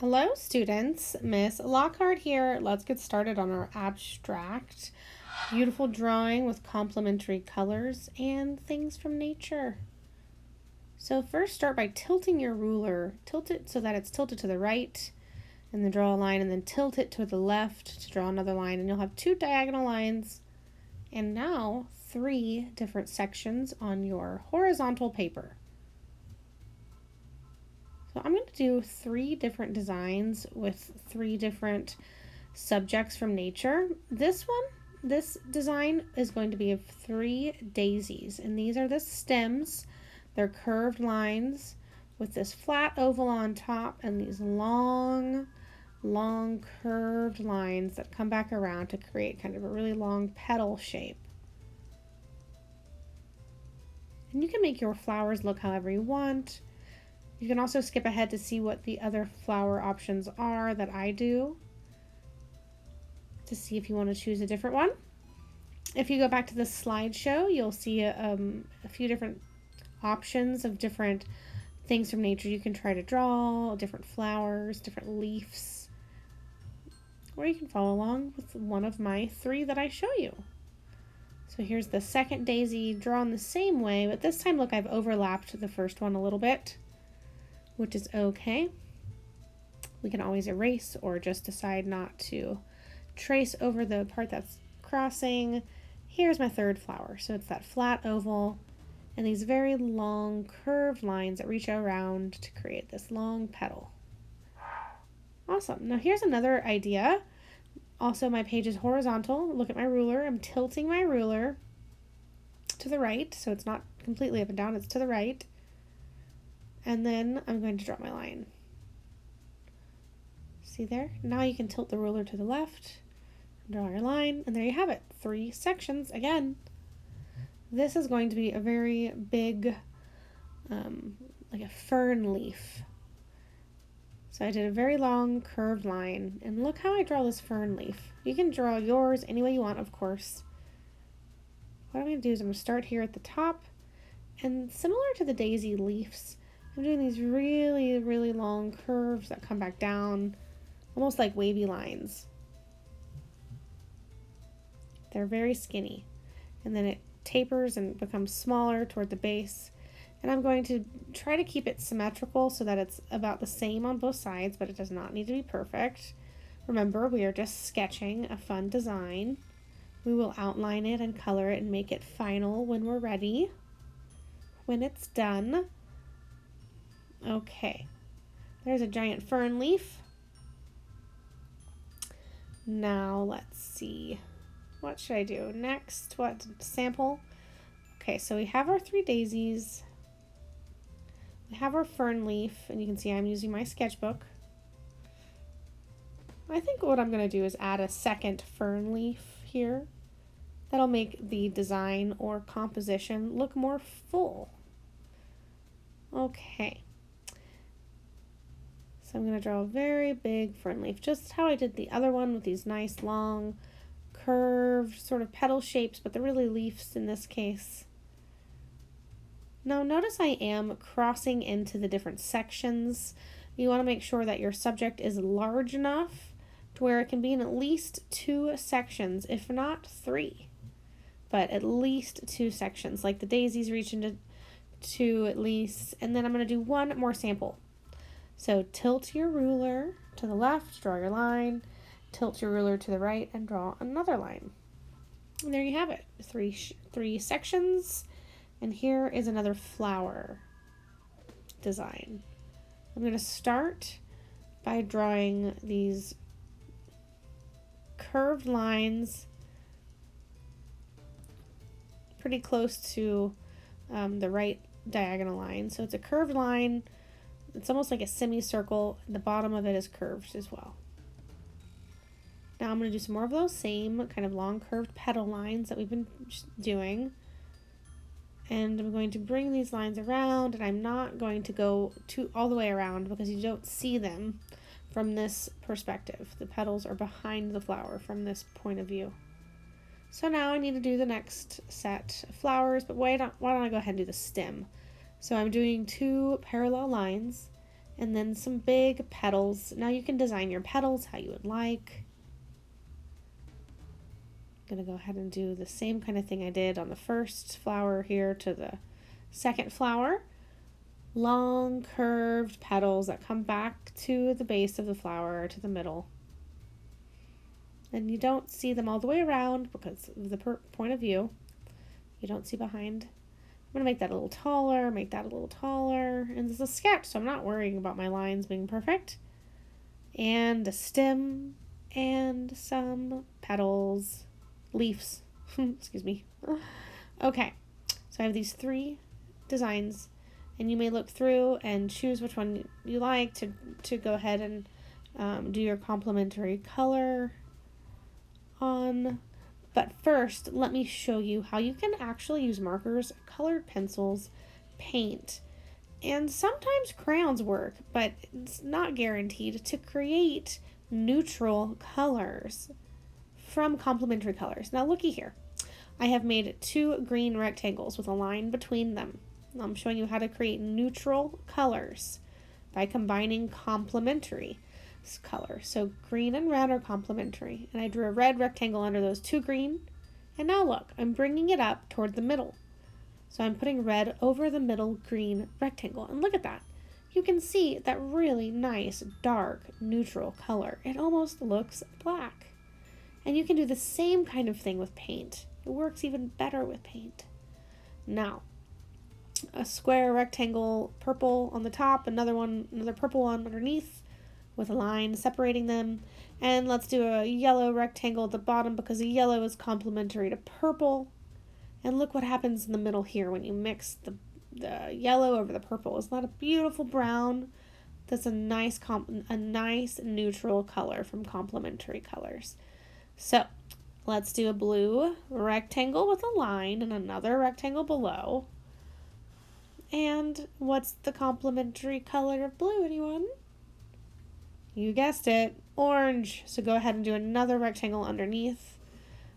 Hello students, Miss Lockhart here. Let's get started on our abstract. Beautiful drawing with complementary colors and things from nature. So first start by tilting your ruler. Tilt it so that it's tilted to the right and then draw a line, and then tilt it to the left to draw another line, and you'll have two diagonal lines and now 3 different sections on your horizontal paper. So I'm going to do 3 different designs with 3 different subjects from nature. This design is going to be of 3 daisies, and these are the stems. They're curved lines with this flat oval on top and these long curved lines that come back around to create kind of a really long petal shape. And you can make your flowers look however you want. You can also skip ahead to see what the other flower options are that I do, to see if you want to choose a different one. If you go back to the slideshow, you'll see a few different options of different things from nature you can try to draw, different flowers, different leaves, or you can follow along with one of my 3 that I show you. So here's the second daisy drawn the same way, but this time look, I've overlapped the first one a little bit, which is okay. We can always erase or just decide not to trace over the part that's crossing. Here's my third flower. So it's that flat oval and these very long curved lines that reach around to create this long petal. Awesome. Now here's another idea. Also, my page is horizontal. Look at my ruler. I'm tilting my ruler to the right, so it's not completely up and down, it's to the right. And then I'm going to draw my line. See there? Now you can tilt the ruler to the left, draw your line, and there you have it. 3 sections again. This is going to be a very big, like a fern leaf. So I did a very long curved line, and look how I draw this fern leaf. You can draw yours any way you want, of course. What I'm going to do is I'm going to start here at the top, and similar to the daisy leaves, I'm doing these really long curves that come back down, almost like wavy lines. They're very skinny, and then it tapers and becomes smaller toward the base. And I'm going to try to keep it symmetrical so that it's about the same on both sides, but it does not need to be perfect. Remember, we are just sketching a fun design. We will outline it and color it and make it final when we're ready, when it's done. Okay, there's a giant fern leaf. Now let's see, what should I do next? What sample? Okay, so we have our 3 daisies. We have our fern leaf, and you can see I'm using my sketchbook. I think what I'm going to do is add a second fern leaf here. That'll make the design or composition look more full. Okay. So I'm going to draw a very big fern leaf, just how I did the other one with these nice long curved sort of petal shapes, but they're really leaves in this case. Now notice I am crossing into the different sections. You want to make sure that your subject is large enough to where it can be in at least 2 sections, if not 3. But at least 2 sections, like the daisies reach into 2 at least. And then I'm going to do one more sample. So tilt your ruler to the left, draw your line, tilt your ruler to the right, and draw another line. And there you have it, 3 sections. And here is another flower design. I'm going to start by drawing these curved lines pretty close to the right diagonal line. So it's a curved line. It's almost like a semicircle. The bottom of it is curved as well. Now I'm going to do some more of those same kind of long curved petal lines that we've been doing. And I'm going to bring these lines around, and I'm not going to go all the way around because you don't see them from this perspective. The petals are behind the flower from this point of view. So now I need to do the next set of flowers, but why don't I go ahead and do the stem? So I'm doing 2 parallel lines, and then some big petals. Now you can design your petals how you would like. I'm going to go ahead and do the same kind of thing I did on the first flower here to the second flower. Long curved petals that come back to the base of the flower, to the middle. And you don't see them all the way around because of the point of view. You don't see behind. I'm going to make that a little taller, make that a little taller. And this is a sketch, so I'm not worrying about my lines being perfect. And a stem and some petals, leaves, excuse me. Okay, so I have these 3 designs, and you may look through and choose which one you like to go ahead and do your complementary color on. But first, let me show you how you can actually use markers, colored pencils, paint, and sometimes crayons work, but it's not guaranteed, to create neutral colors from complementary colors. Now looky here. I have made 2 green rectangles with a line between them. I'm showing you how to create neutral colors by combining complementary color. So green and red are complementary, and I drew a red rectangle under those 2 green, and now look, I'm bringing it up toward the middle. So I'm putting red over the middle green rectangle, and look at that. You can see that really nice dark neutral color. It almost looks black. And you can do the same kind of thing with paint. It works even better with paint. Now, a square rectangle purple on the top, another purple one underneath, with a line separating them. And let's do a yellow rectangle at the bottom because the yellow is complementary to purple. And look what happens in the middle here when you mix the yellow over the purple. Isn't that a beautiful brown? That's a nice neutral color from complementary colors. So let's do a blue rectangle with a line and another rectangle below. And what's the complementary color of blue, anyone? You guessed it, orange. So go ahead and do another rectangle underneath,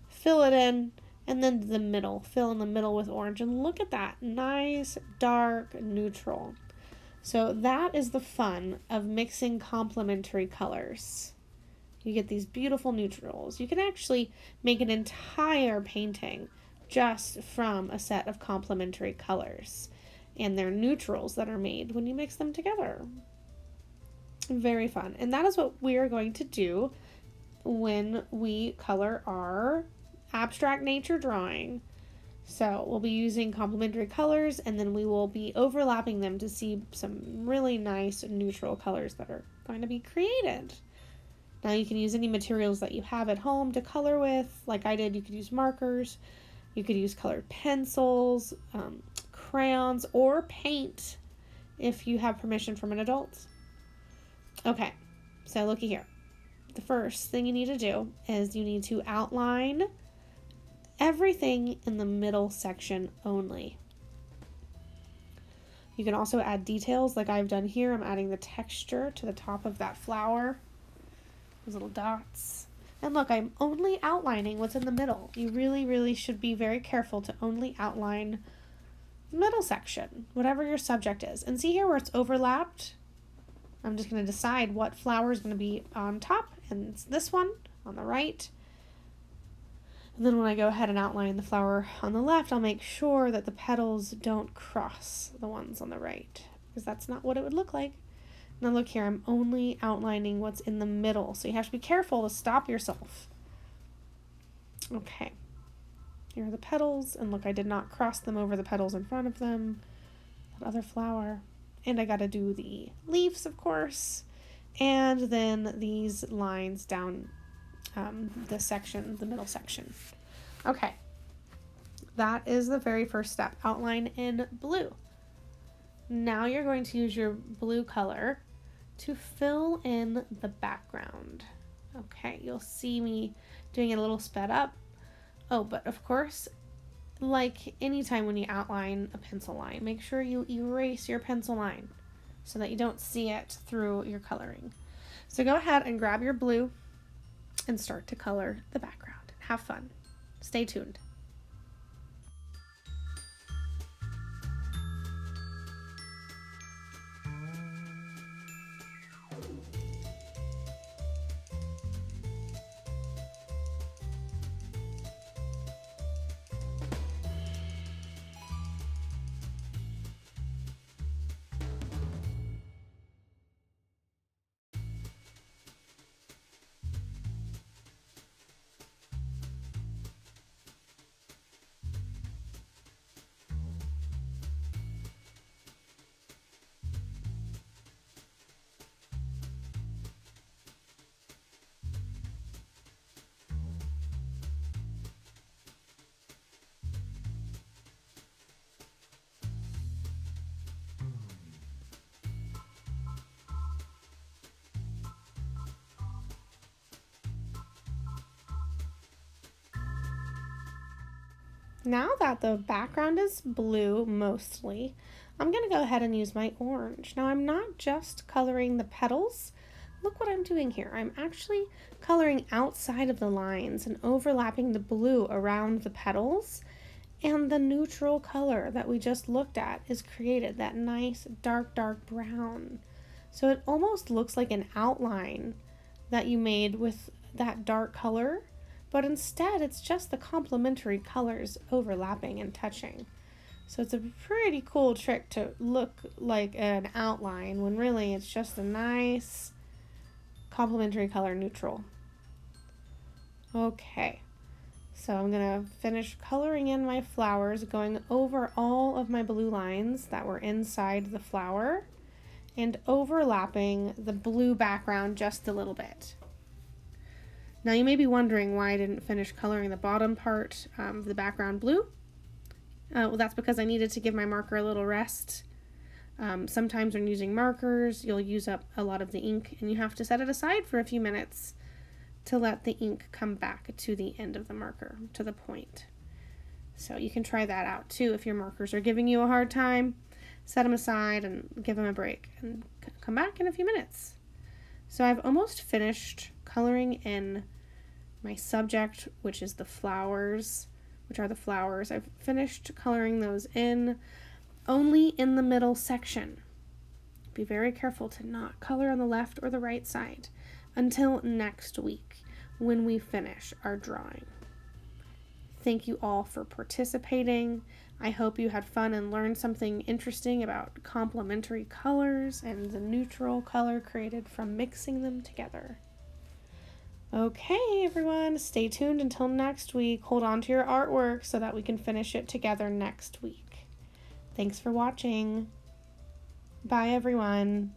fill it in, and then the middle. Fill in the middle with orange, and look at that, nice, dark, neutral. So that is the fun of mixing complementary colors. You get these beautiful neutrals. You can actually make an entire painting just from a set of complementary colors and their neutrals that are made when you mix them together. Very fun. And that is what we are going to do when we color our abstract nature drawing. So we'll be using complementary colors, and then we will be overlapping them to see some really nice neutral colors that are going to be created. Now you can use any materials that you have at home to color with. Like I did, you could use markers, you could use colored pencils, crayons, or paint if you have permission from an adult. Okay, so looky here. The first thing you need to do is you need to outline everything in the middle section only. You can also add details like I've done here. I'm adding the texture to the top of that flower. Those little dots. And look, I'm only outlining what's in the middle. You really, really should be very careful to only outline the middle section, whatever your subject is. And see here where it's overlapped? I'm just going to decide what flower is going to be on top, and it's this one on the right. And then when I go ahead and outline the flower on the left, I'll make sure that the petals don't cross the ones on the right, because that's not what it would look like. Now look here, I'm only outlining what's in the middle, so you have to be careful to stop yourself. Okay, here are the petals, and look, I did not cross them over the petals in front of them. That other flower. And I gotta do the leaves, of course, and then these lines down the section, the middle section. Okay, that is the very first step, outline in blue. Now you're going to use your blue color to fill in the background. Okay, you'll see me doing it a little sped up. Oh, but of course, like anytime when you outline a pencil line, make sure you erase your pencil line so that you don't see it through your coloring. So go ahead and grab your blue and start to color the background. Have fun. Stay tuned. Now that the background is blue mostly, I'm going to go ahead and use my orange. Now I'm not just coloring the petals. Look what I'm doing here. I'm actually coloring outside of the lines and overlapping the blue around the petals, and the neutral color that we just looked at is created, that nice dark brown. So it almost looks like an outline that you made with that dark color, but instead it's just the complementary colors overlapping and touching. So it's a pretty cool trick to look like an outline when really it's just a nice complementary color neutral. Okay, so I'm gonna finish coloring in my flowers, going over all of my blue lines that were inside the flower and overlapping the blue background just a little bit. Now you may be wondering why I didn't finish coloring the bottom part of the background blue. Well, that's because I needed to give my marker a little rest. Sometimes when using markers, you'll use up a lot of the ink and you have to set it aside for a few minutes to let the ink come back to the end of the marker, to the point. So you can try that out too. If your markers are giving you a hard time, set them aside and give them a break and come back in a few minutes. So I've almost finished coloring in my subject, which is the flowers, which are the flowers. I've finished coloring those in only in the middle section. Be very careful to not color on the left or the right side until next week when we finish our drawing. Thank you all for participating. I hope you had fun and learned something interesting about complementary colors and the neutral color created from mixing them together. Okay, everyone, stay tuned until next week. Hold on to your artwork so that we can finish it together next week. Thanks for watching. Bye, everyone.